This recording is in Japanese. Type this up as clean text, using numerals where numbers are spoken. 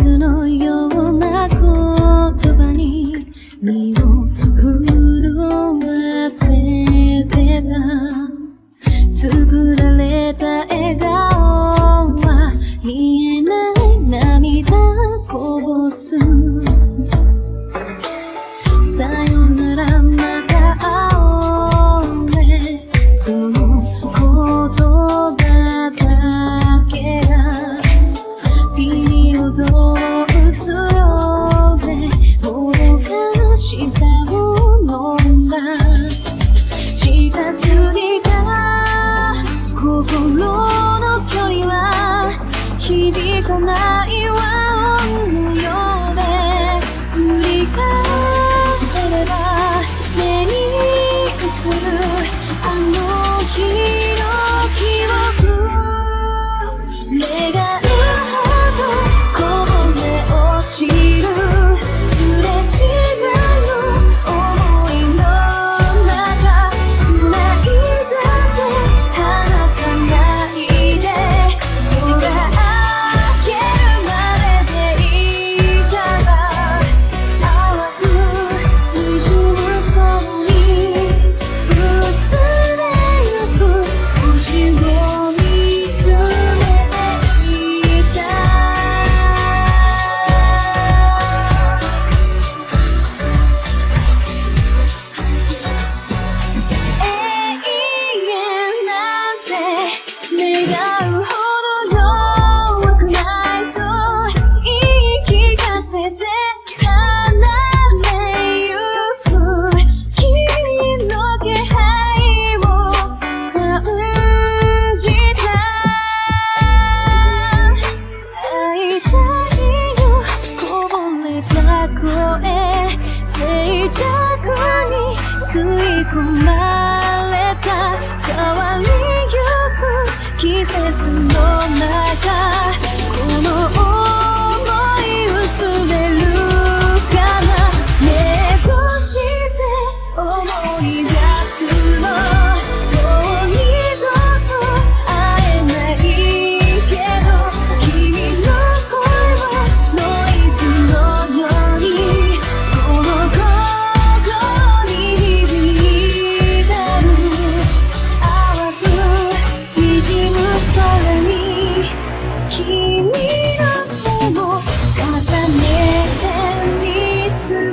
水のような言葉に身を震わせてた。作られた笑顔は見えない涙こぼす。さよならまた会おうね、その言葉だけがピリオドを打つようでもどかしさを飲んだ。近すぎた心の距離は響かない和音のようで、振り返れば目に映るあの日の記憶。願うほどこぼれ落ちるすれ違う想いの中、繋いだ手離さないで、夜が明けるまででいいから。淡く滲む空に薄れゆく星を見つめていた。永遠なんて願うほど弱くないと言い聞かせて離れゆく。君の気配を感じた。会いたいよこぼれた声、静寂に吸い込まれた。変わりゆく季節の中、この想い薄れるかな。目越しで思い出すの、もう二度と会えないけど、君の声はノイズのようにこの心に響いてる。淡く滲む空に君の背を重ねて見つめ